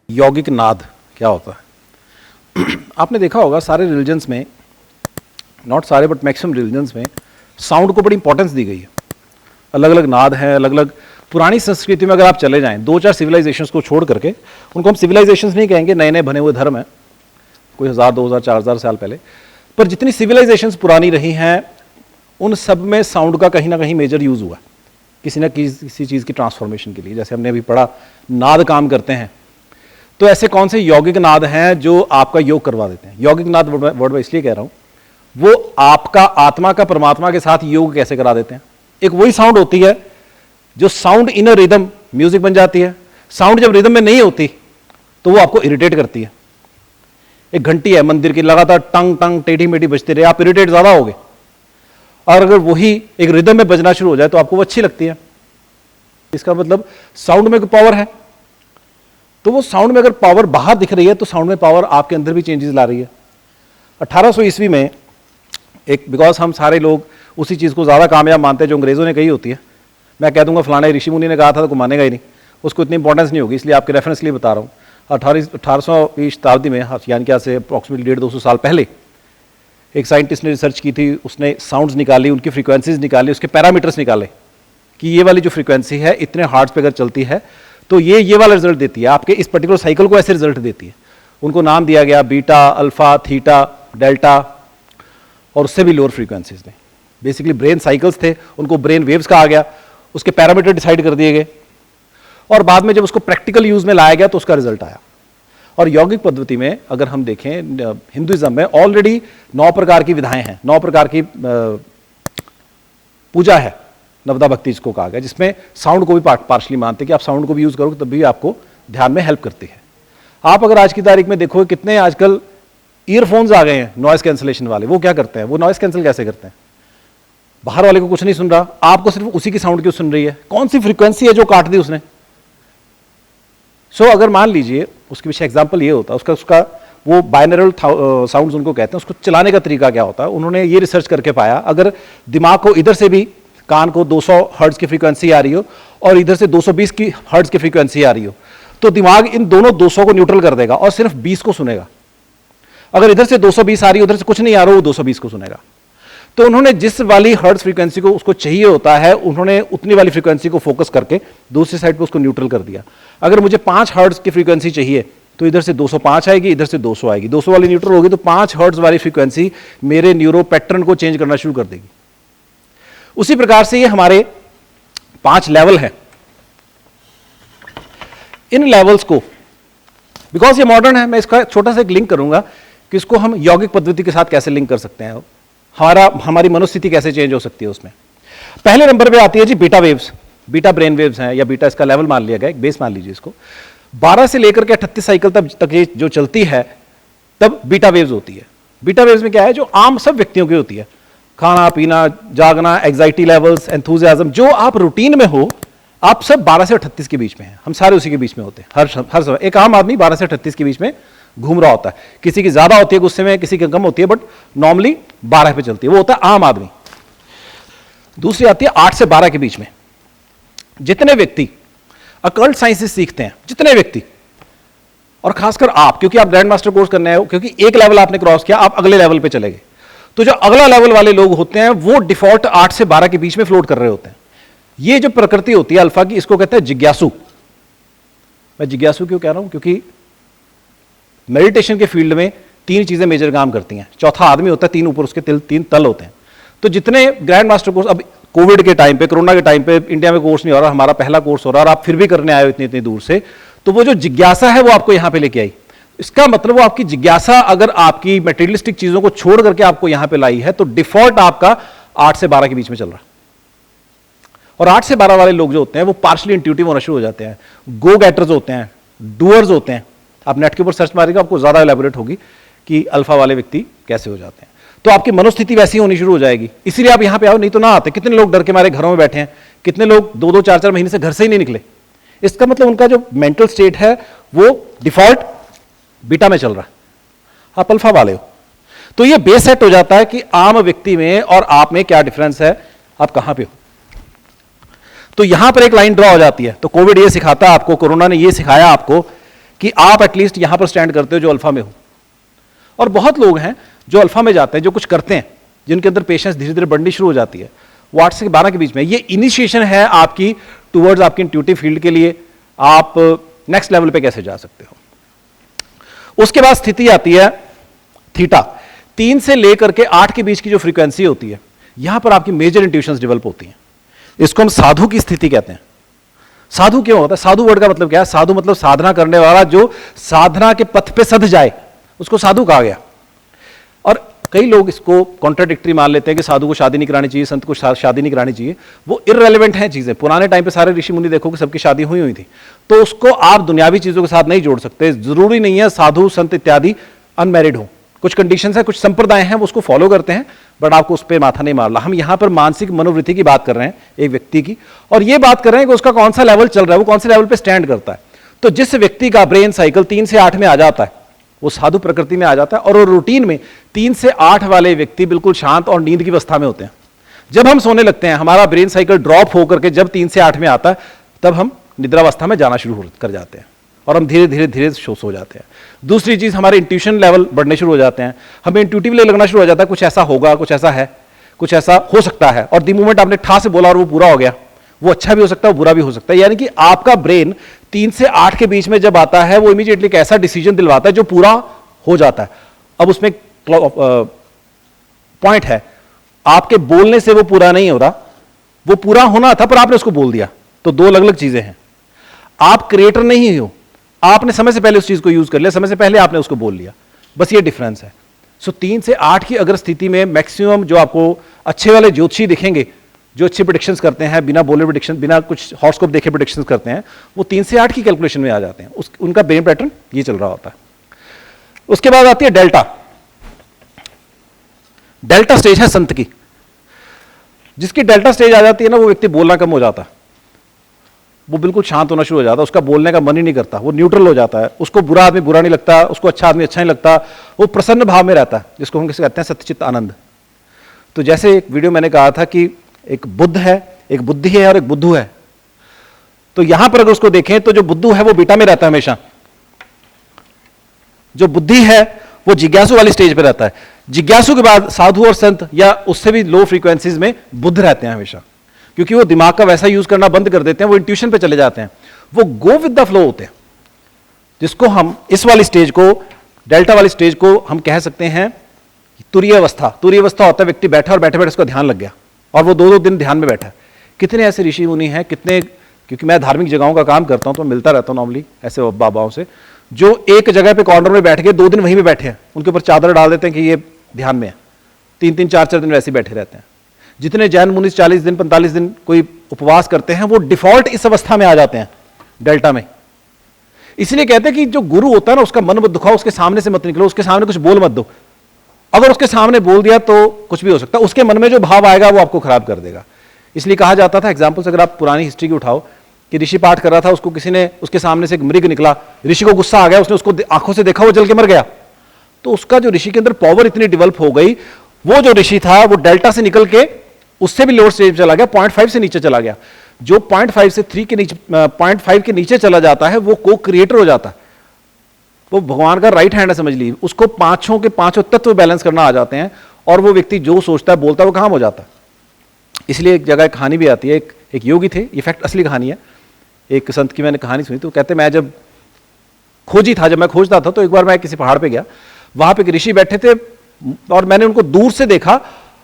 यौगिक नाद क्या होता है? आपने देखा होगा सारे रिलीजन्स में, नॉट सारे बट मैक्सिमम रिलीजन्स में साउंड को बड़ी इंपॉर्टेंस दी गई है। अलग अलग नाद हैं, अलग अलग। पुरानी संस्कृति में अगर आप चले जाएं, 2-4 सिविलाइजेशंस को छोड़ करके, उनको हम सिविलाइजेशंस नहीं कहेंगे, नए नए बने हुए धर्म हैं, कोई 1000, 2000, 4000 साल पहले, पर जितनी सिविलाइजेशंस पुरानी रही हैं उन सब में साउंड का कहीं ना कहीं मेजर यूज हुआ किसी न किसी चीज़ की ट्रांसफॉर्मेशन के लिए। जैसे हमने अभी पढ़ा, नाद काम करते हैं, तो ऐसे कौन से यौगिक नाद हैं जो आपका योग करवा देते हैं? यौगिक नाद वर्ड में इसलिए कह रहा हूं, वो आपका आत्मा का परमात्मा के साथ योग कैसे करा देते हैं। एक वही साउंड होती है जो साउंड इन रिदम म्यूजिक बन जाती है। साउंड जब रिदम में नहीं होती तो वो आपको इरिटेट करती है। एक घंटी है मंदिर की, लगातार टंग टंग टेढ़ी मेढ़ी बजती रहे, आप इरिटेट ज्यादा होगे। और अगर वही एक रिदम में बजना शुरू हो जाए तो आपको वो अच्छी लगती है। इसका मतलब साउंड में पावर है। तो वो साउंड में अगर पावर बाहर दिख रही है तो साउंड में पावर आपके अंदर भी चेंजेस ला रही है। 1800 ईस्वी में एक, बिकॉज हम सारे लोग उसी चीज को ज्यादा कामयाब मानते हैं जो अंग्रेजों ने कही होती है। मैं कह दूंगा फलाने ऋषि मुनि ने कहा था तो कोई मानेगा ही नहीं, उसको इतनी इंपॉर्टेंस नहीं होगी, इसलिए आपके रेफरेंस के लिए बता रहा हूँ। 1800वीं शताब्दी में, यानी कि आज से अप्रॉक्सीमेटली 150-200 साल पहले, एक साइंटिस्ट ने रिसर्च की थी। उसने साउंड्स निकाली, उनकी फ्रीक्वेंसीज निकाली, उसके पैरामीटर्स निकाले कि ये वाली जो फ्रीक्वेंसी है इतने हार्ट्स पे अगर चलती है तो ये वाला रिजल्ट देती है, आपके इस पर्टिकुलर साइकिल को ऐसे रिजल्ट देती है। उनको नाम दिया गया बीटा, अल्फा, थीटा, डेल्टा और उससे भी लोअर फ्रीक्वेंसीज ने। बेसिकली ब्रेन साइकिल्स थे, उनको ब्रेन वेव्स कहा गया, उसके पैरामीटर डिसाइड कर दिए गए और बाद में जब उसको प्रैक्टिकल यूज में लाया गया तो उसका रिजल्ट आया। और यौगिक पद्धति में अगर हम देखें, हिंदुइज्म में ऑलरेडी 9 प्रकार की विधाएं हैं, 9 प्रकार की पूजा है, नवदा भक्ति जिसको कहा गया, जिसमें साउंड को भी पार्शली मानते हैं कि आप साउंड को भी यूज करोगे तब भी आपको ध्यान में हेल्प करती है। आप अगर आज की तारीख में देखोगे कितने आजकल ईयरफोन्स आ गए हैं नॉइस कैंसलेशन वाले, वो क्या करते हैं? वो नॉइस कैंसिल कैसे करते हैं? बाहर वाले को कुछ नहीं सुन रहा, आपको सिर्फ उसी की साउंड क्यों सुन रही है? कौन सी फ्रीक्वेंसी है जो काट दी उसने? अगर मान लीजिए, उसके पीछे एग्जाम्पल ये होता है, उसका वो बाइनरल साउंड्स उनको कहते हैं, उसको चलाने का तरीका क्या होता है? उन्होंने ये रिसर्च करके पाया, अगर दिमाग को इधर से भी, कान को 200 हर्ट्ज की फ्रीक्वेंसी आ रही हो और इधर से 220 की हर्ट्ज की फ्रीक्वेंसी आ रही हो, तो दिमाग इन दोनों 200 को न्यूट्रल कर देगा और सिर्फ 20 को सुनेगा। अगर इधर से 220 आ रही है, उधर से कुछ नहीं आ रहा, वो 220 को सुनेगा। तो उन्होंने जिस वाली हर्ट्ज फ्रीक्वेंसी को उसको चाहिए होता है, उन्होंने उतनी वाली फ्रीक्वेंसी को फोकस करके दूसरी साइड पे उसको न्यूट्रल कर दिया। अगर मुझे 5 हर्ट्ज की फ्रीक्वेंसी चाहिए तो इधर से 205 आएगी, इधर से 200 आएगी, 200 वाली न्यूट्रल होगी तो 5 हर्ट्ज वाली फ्रीक्वेंसी मेरे न्यूरो पैटर्न को चेंज करना शुरू कर देगी। उसी प्रकार से ये हमारे 5 लेवल हैं। इन लेवल्स को, बिकॉज ये मॉडर्न है, मैं इसका छोटा सा एक लिंक करूंगा कि इसको हम यौगिक पद्धति के साथ कैसे लिंक कर सकते हैं, हमारी मनोस्थिति कैसे चेंज हो सकती है उसमें। पहले नंबर पे आती है जी beta waves. Beta brain waves हैं, या बीटा इसका लेवल मान लिया गया, एक बेस मान लीजिए इसको। 12 से लेकर के 38 साइकिल तक ये जो चलती है तब बीटा वेव्स होती है। बीटा वेव्स में क्या है, जो आम सब व्यक्तियों की होती है, खाना पीना, जागना, एंजाइटी लेवल्स, एंथुजियाज्म, जो आप रूटीन में हो, आप सब 12 से 38 के बीच में हैं। हम सारे उसी के बीच में होते हैं हर समय। एक आम आदमी 12 से 38 के बीच में घूम रहा होता है। किसी की ज्यादा होती है गुस्से में, किसी की कम होती है, बट नॉर्मली 12 पे चलती है, वो होता है आम आदमी। दूसरी आती है 8 से 12 के बीच में। जितने व्यक्ति अकल्ट साइंसेस सीखते हैं, जितने व्यक्ति, और खासकर आप, क्योंकि आप ग्रैंड मास्टर कोर्स करने आए हो, क्योंकि एक लेवल आपने क्रॉस किया, आप अगले लेवल पे चले गए, तो जो अगला लेवल वाले लोग होते हैं वो डिफॉल्ट 8 से 12 के बीच में फ्लोट कर रहे होते हैं। ये जो प्रकृति होती है अल्फा की, इसको कहते हैं जिज्ञासु। मैं जिज्ञासु क्यों कह रहा हूं? क्योंकि मेडिटेशन के फील्ड में 3 चीजें मेजर काम करती हैं। चौथा आदमी होता है, 3 ऊपर उसके 3 तल होते हैं। तो जितने ग्रैंड मास्टर कोर्स, अब कोविड के टाइम पे, कोरोना के टाइम पे इंडिया में कोर्स नहीं हो रहा, हमारा पहला कोर्स हो रहा है और आप फिर भी करने आए हो इतनी दूर से, तो वो जो जिज्ञासा है वो आपको यहां पे लेके आई। इसका मतलब वो आपकी जिज्ञासा अगर आपकी मटेरियलिस्टिक चीजों को छोड़ करके आपको यहां पे लाई है तो डिफॉल्ट आपका 8 से 12 के बीच में चल रहा है। और 8 से 12 वाले लोग जो होते हैं वो पार्शली इंट्यूटिव होना शुरू हो जाते हैं, गो गेटर्स होते हैं, डूअर्स होते हैं। आप नेट के ऊपर सर्च मारेंगे, आपको ज्यादा एलैबोरेट होगी कि अल्फा वाले व्यक्ति कैसे हो जाते हैं। तो आपकी मनोस्थिति वैसी होनी शुरू हो जाएगी, इसीलिए आप यहां पे आओ, नहीं तो ना आते। कितने लोग डर के मारे घरों में बैठे हैं, कितने लोग 2-2, 4-4 महीने से घर से ही नहीं निकले। इसका मतलब उनका जो मेंटल स्टेट है वो डिफॉल्ट बीटा में चल रहा है, आप अल्फा वाले हो। तो ये बेस सेट हो जाता है कि आम व्यक्ति में और आप में क्या डिफरेंस है, आप कहां पे हो। तो यहां पर एक लाइन ड्रॉ हो जाती है। तो कोविड ये सिखाता है आपको, कोरोना ने ये सिखाया आपको कि आप एटलीस्ट यहां पर स्टैंड करते हो जो अल्फा में हो। और बहुत लोग हैं जो अल्फा में जाते हैं, जो कुछ करते हैं, जिनके अंदर पेशेंस धीरे धीरे बढ़नी शुरू हो जाती है। वो 8 से 12 के बीच में ये इनिशिएशन है आपकी टुवर्ड्स आपकी इंट्यूटिव फील्ड के लिए, आप नेक्स्ट लेवल पे कैसे जा सकते हो। उसके बाद स्थिति आती है थीटा, 3 से लेकर के 8 के बीच की जो फ्रीक्वेंसी होती है, यहां पर आपकी मेजर इंट्यूशंस डेवलप होती हैं। इसको हम साधु की स्थिति कहते हैं। साधु क्यों होता है? साधु वर्ड का मतलब क्या है? साधु मतलब साधना करने वाला, जो साधना के पथ पे सध जाए, उसको साधु कहा गया। और कई लोग इसको कॉन्ट्राडिक्टरी मान लेते हैं कि साधु को शादी नहीं करानी चाहिए, संत को शादी नहीं करानी चाहिए। वो इररेलेवेंट हैं चीजें। पुराने टाइम पे सारे ऋषि मुनि देखो कि सबकी शादी हुई थी, तो उसको आप दुनियावी चीजों के साथ नहीं जोड़ सकते। जरूरी नहीं है साधु संत इत्यादि अनमैरिड हो। कुछ कंडीशंस है, कुछ संप्रदाय हैं वो उसको फॉलो करते हैं, बट आपको उस पर माथा नहीं मारना। हम यहां पर मानसिक मनोवृत्ति की बात कर रहे हैं एक व्यक्ति की, और ये बात कर रहे हैं कि उसका कौन सा लेवल चल रहा है, वो कौन से लेवल पे स्टैंड करता है। तो जिस व्यक्ति का ब्रेन साइकिल 3 से 8 में आ जाता है, वो साधु प्रकृति में आ जाता है। और वो रूटीन में 3 से 8 वाले व्यक्ति बिल्कुल शांत और नींद की अवस्था में होते हैं। जब हम सोने लगते हैं, हमारा ब्रेन साइकिल ड्रॉप होकर के जब 3 से 8 में आता है, तब हम निद्रावस्था में जाना शुरू कर जाते हैं और हम धीरे धीरे धीरे सो जाते हैं। दूसरी चीज, हमारे इंट्यूशन लेवल बढ़ने शुरू हो जाते हैं। हमें इंट्यूटिवली लगना शुरू हो जाता है कुछ ऐसा होगा, कुछ ऐसा है, कुछ ऐसा हो सकता है। और द मोमेंट आपने ठा से बोला और वो पूरा हो गया, वो अच्छा भी हो सकता है, वो बुरा भी हो सकता है। यानी कि आपका ब्रेन 3 से 8 के बीच में जब आता है, वो इमीडिएटली एक ऐसा डिसीजन दिलवाता है जो पूरा हो जाता है। अब उसमें पॉइंट है, आपके बोलने से वो पूरा नहीं हो रहा, वो पूरा होना था पर आपने उसको बोल दिया। तो दो अलग अलग चीजें हैं। आप क्रिएटर नहीं हो, आपने समय से पहले उस चीज को यूज कर लिया, समय से पहले आपने उसको बोल लिया, बस ये डिफरेंस है। सो 3 से 8 की अगर स्थिति में मैक्सिमम जो आपको अच्छे वाले ज्योतिषी दिखेंगे, जो अच्छे प्रेडिक्शंस करते हैं, बिना बोले प्रेडिक्शन, बिना कुछ हॉरोस्कोप देखे प्रेडिक्शंस करते हैं, वो 3 से 8 की कैलकुलेशन में आ जाते हैं। उनका ब्रेन पैटर्न ये चल रहा होता है। उसके बाद आती है डेल्टा। डेल्टा स्टेज है संत की। जिसकी डेल्टा स्टेज आ जाती है ना, वो व्यक्ति बोलना कम हो जाता है, वो बिल्कुल शांत होना शुरू हो जाता है, उसका बोलने का मन ही नहीं करता, वो न्यूट्रल हो जाता है, उसको बुरा आदमी बुरा नहीं लगता, उसको अच्छा आदमी अच्छा नहीं लगता, वो प्रसन्न भाव में रहता है, जिसको हम किसे कहते हैं सत्यचित्त आनंद। तो जैसे एक वीडियो मैंने कहा था कि एक बुद्ध है, एक बुद्धि है और एक बुद्धू है। तो यहां पर अगर उसको देखें तो जो बुद्धू है वो बीटा में रहता है हमेशा, जो बुद्धि है वो जिज्ञासु वाली स्टेज पे रहता है। जिज्ञासु के बाद साधु और संत या उससे भी लो फ्रीक्वेंसीज में बुद्ध रहते हैं हमेशा, क्योंकि वो दिमाग का वैसा यूज करना बंद कर देते हैं, वो इंट्यूशन पे चले जाते हैं, वो गो विद द फ्लो होते हैं। जिसको हम इस वाली स्टेज को, डेल्टा वाली स्टेज को हम कह सकते हैं तुरीय अवस्था। तुरीय अवस्था होता है व्यक्ति बैठा और बैठे बैठे उसका ध्यान लग गया और वो 2-2 दिन ध्यान में बैठा। कितने ऐसे ऋषि मुनि हैं, कितने, क्योंकि मैं धार्मिक जगहों का काम करता हूं तो मिलता रहता हूं नॉर्मली ऐसे बाबाओं से, जो एक जगह पे कॉर्नर में बैठ के 2 दिन वहीं पे बैठे हैं, उनके ऊपर चादर डाल देते हैं कि ये ध्यान में है, 3-3, 4-4 दिन वैसे बैठे रहते हैं। जितने जैन मुनि 40 दिन 45 दिन कोई उपवास करते हैं, वो डिफॉल्ट इस अवस्था में आ जाते हैं, डेल्टा में। इसलिए कहते हैं कि जो गुरु होता है ना, उसका मन मत दुखाओ, उसके सामने से मत निकलो, उसके सामने कुछ बोल मत दो। अगर उसके सामने बोल दिया तो कुछ भी हो सकता है, उसके मन में जो भाव आएगा वो आपको खराब कर देगा। इसलिए कहा जाता था, एग्जाम्पल्स अगर आप पुरानी हिस्ट्री की उठाओ, कि ऋषि पाठ कर रहा था, उसको किसी ने, उसके सामने से एक मृग निकला, ऋषि को गुस्सा आ गया, उसने उसको आंखों से देखा, वो जल के मर गया। तो उसका जो ऋषि के अंदर पावर इतनी डेवलप हो गई, वो जो ऋषि था वो डेल्टा से निकल के उससे भी लोअर स्टेज चला गया, 0.5 से नीचे चला गया। जो 0.5 से 3 के नीचे, 0.5 के नीचे चला जाता है, वो को क्रिएटर हो जाता है, वो भगवान का राइट हैंड है समझ लीजिए। उसको पांचों के पांचों तत्व बैलेंस करना आ जाते हैं, और वो व्यक्ति जो सोचता है बोलता है वो काम हो जाता है। इसलिए एक जगह कहानी भी आती है, एक योगी थे, ये फैक्ट असली कहानी है, एक संत की मैंने कहानी सुनी। तो कहते मैं जब खोजी था, जब मैं खोजता था, तो एक बार मैं किसी पहाड़ पे गया, वहां पे एक ऋषि बैठे थे और मैंने उनको दूर से देखा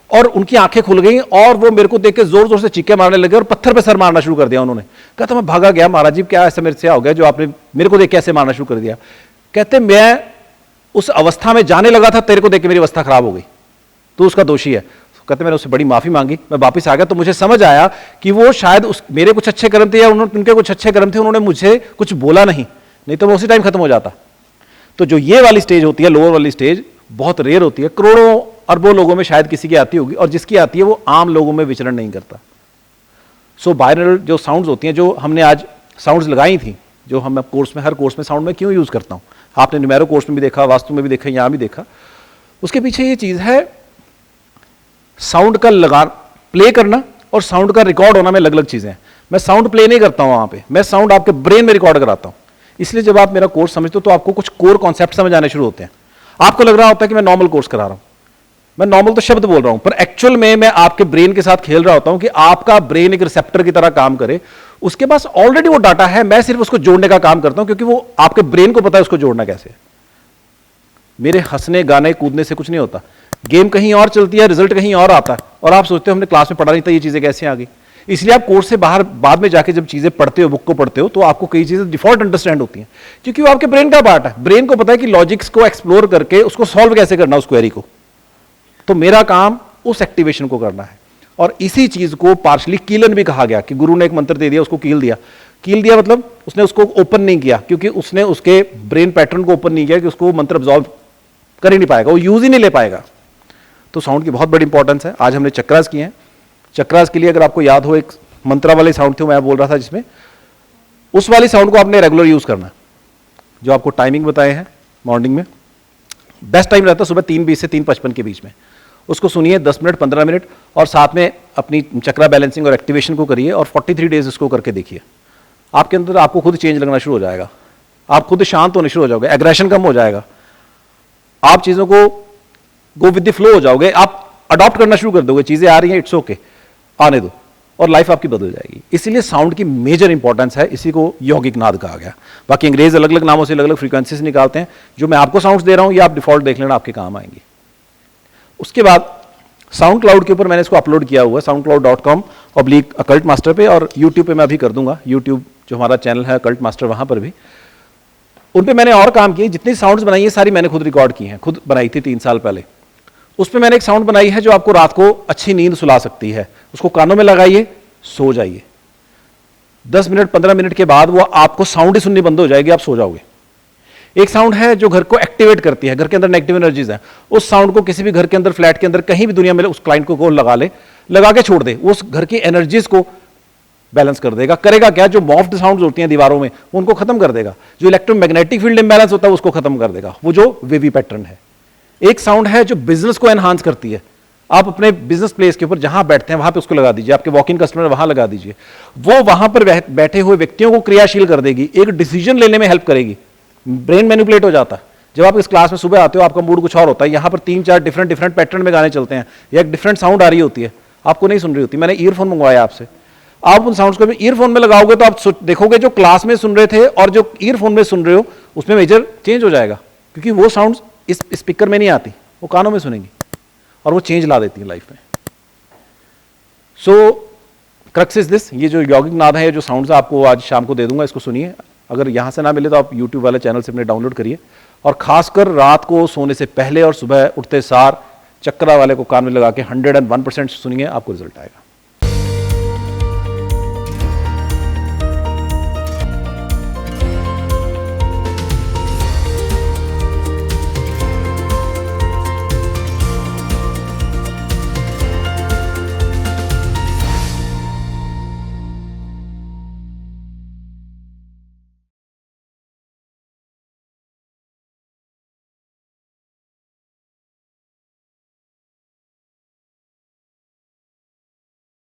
और उनकी आंखें खुल गई और वो मेरे को देख के जोर जोर से चीखे मारने लगे और पत्थर पे सर मारना शुरू कर दिया उन्होंने। कहता मैं भागा गया, महाराज जी क्या ऐसा मेरे से हो गया जो आपने मेरे को देख के ऐसे मारना शुरू कर दिया। कहते मैं उस अवस्था में जाने लगा था, तेरे को देख के मेरी अवस्था खराब हो गई, तो उसका दोषी है। कहते मैंने उससे बड़ी माफी मांगी, मैं वापस आ गया, तो मुझे समझ आया कि वो शायद मेरे कुछ अच्छे कर्म थे या उनके कुछ अच्छे कर्म थे, उन्होंने मुझे कुछ बोला नहीं तो वो उसी टाइम खत्म हो जाता। तो जो ये वाली स्टेज होती है, लोअर वाली स्टेज, बहुत रेयर होती है, करोड़ों अरबों लोगों में शायद किसी की आती होगी, और जिसकी आती है वो आम लोगों में विचरण नहीं करता। सो बाइनरल जो साउंड्स होती हैं, जो हमने आज साउंड्स लगाई थी, जो हम कोर्स में, हर कोर्स में साउंड में क्यों यूज करता हूं, आपने न्यूमेरो कोर्स में भी देखा, वास्तु में भी देखा, यहां भी देखा, उसके पीछे ये चीज है, साउंड का लगा प्ले करना और साउंड का रिकॉर्ड होना में अलग अलग चीजें हैं। मैं साउंड प्ले नहीं करता हूं वहां पे, मैं साउंड आपके ब्रेन में रिकॉर्ड कराता हूं। इसलिए जब आप मेरा कोर्स समझते हो तो आपको कुछ कोर कॉन्सेप्ट समझ आने शुरू होते हैं। आपको लग रहा होता है कि मैं नॉर्मल कोर्स करा रहा हूं, मैं नॉर्मल तो शब्द बोल रहा हूं, पर एक्चुअल में मैं आपके ब्रेन के साथ खेल रहा होता हूं कि आपका ब्रेन एक रिसेप्टर की तरह काम करे। उसके पास ऑलरेडी वो डाटा है, मैं सिर्फ उसको जोड़ने का काम करता हूं, क्योंकि वो आपके ब्रेन को पता है उसको जोड़ना कैसे है। मेरे हंसने गाने कूदने से कुछ नहीं होता। गेम कहीं और चलती है, रिजल्ट कहीं और आता है, और आप सोचते हो हमने क्लास में पढ़ा नहीं था, ये चीजें कैसे आ गई। इसलिए आप कोर्स से बाहर बाद में जाके जब चीजें पढ़ते हो, बुक को पढ़ते हो, तो आपको कई चीजें डिफॉल्ट अंडरस्टैंड होती हैं, क्योंकि वो आपके ब्रेन का पार्ट है। ब्रेन को पता है कि लॉजिक्स को एक्सप्लोर करके उसको सॉल्व कैसे करना उस क्वेरी को। तो मेरा काम उस एक्टिवेशन को करना है, और इसी चीज को पार्शली कीलन भी कहा गया कि गुरु ने एक मंत्र दे दिया, उसको कील दिया। कील दिया मतलब उसने उसको ओपन नहीं किया, क्योंकि उसने उसके ब्रेन पैटर्न को ओपन नहीं किया कि उसको मंत्र ऑब्जॉर्व कर ही नहीं पाएगा, वो यूज ही नहीं ले पाएगा। तो साउंड की बहुत बड़ी इंपॉर्टेंस है। आज हमने चक्रास किए हैं। चक्रास के लिए अगर आपको याद हो, एक मंत्रा वाले साउंड थे, मैं बोल रहा था जिसमें, उस वाली साउंड को आपने रेगुलर यूज करना है। जो आपको टाइमिंग बताए हैं मॉर्निंग में, बेस्ट टाइम रहता है सुबह 3:20 से 3:55 के बीच में। उसको सुनिए 10 मिनट 15 मिनट, और साथ में अपनी चक्रा बैलेंसिंग और एक्टिवेशन को करिए, और 43 डेज इसको करके देखिए। आपके अंदर आपको खुद चेंज लगना शुरू हो जाएगा, आप खुद शांत होने शुरू हो जाओगे, एग्रेशन कम हो जाएगा, आप चीजों को गो विद द फ्लो हो जाओगे, आप अडॉप्ट करना शुरू कर दोगे। चीजें आ रही हैं, इट्स ओके, आने दो, और लाइफ आपकी बदल जाएगी। इसीलिए साउंड की मेजर इंपॉर्टेंस है, इसी को यौगिक नाद कहा गया। बाकी अंग्रेज अलग अलग नामों से अलग अलग फ्रीक्वेंसी से निकालते हैं। जो मैं आपको साउंड्स दे रहा हूं, ये आप डिफॉल्ट देख लेना, आपके काम आएंगे। उसके बाद साउंड क्लाउड के ऊपर मैंने इसको अपलोड किया हुआ है, soundcloud.com/अकल्ट मास्टर पे, और यूट्यूब पे मैं अभी कर दूंगा। यूट्यूब जो हमारा चैनल है अकल्ट मास्टर, वहां पर भी उन पे मैंने और काम किए। जितनी साउंड्स बनाई है सारी मैंने खुद रिकॉर्ड की हैं, खुद बनाई थी 3 साल पहले। उस पर मैंने एक साउंड बनाई है जो आपको रात को अच्छी नींद सुला सकती है। उसको कानों में लगाइए, सो जाइए। 10 मिनट 15 मिनट के बाद वो आपको साउंड ही सुननी बंद हो जाएगी, आप सो जाओगे। एक साउंड है जो घर को एक्टिवेट करती है, घर के अंदर नेगेटिव एनर्जीज हैं, उस साउंड को किसी भी घर के अंदर, फ्लैट के अंदर, कहीं भी दुनिया में उस क्लाइंट को लगा ले, लगा के छोड़ दे, उस घर की एनर्जीज को बैलेंस कर देगा। करेगा क्या? जो मॉफ्ड साउंड्स होती हैं दीवारों में, उनको खत्म कर देगा। जो इलेक्ट्रोमैग्नेटिक फील्ड इंबैलेंस होता है उसको खत्म कर देगा, वो जो वेवी पैटर्न है। एक साउंड है जो बिजनेस को एनहांस करती है। आप अपने बिजनेस प्लेस के ऊपर जहां बैठते हैं वहां पे उसको लगा दीजिए, आपके वॉक इन कस्टमर वहां लगा दीजिए, वो वहां पर बैठे हुए व्यक्तियों को क्रियाशील कर देगी, एक डिसीजन लेने में हेल्प करेगी। ब्रेन मैनिपुलेट हो जाता है। जब आप इस क्लास में सुबह आते हो, आपका मूड कुछ और होता है, यहां पर 3-4 डिफरेंट पैटर्न में गाने चलते हैं, या एक डिफरेंट साउंड आ रही होती है, आपको नहीं सुन रही होती। मैंने ईयरफोन मंगवाया आपसे, आप उन साउंड्स को भी ईयरफोन में लगाओगे तो आप देखोगे जो क्लास में सुन रहे थे और जो ईयरफोन में सुन रहे हो उसमें मेजर चेंज हो जाएगा, क्योंकि वो साउंड्स इस स्पीकर में नहीं आती, वो कानों में सुनेंगी और वो चेंज ला देती है लाइफ में। सो क्रक्स इज दिस, ये जो यौगिक नाद है, जो साउंड्स आपको आज शाम को दे दूंगा, इसको सुनिए। अगर यहां से ना मिले तो आप यूट्यूब वाले चैनल से अपने डाउनलोड करिए, और खासकर रात को सोने से पहले और सुबह उठते सार चक्रा वाले को कान में लगा के 101% सुनिए, आपको रिजल्ट आएगा।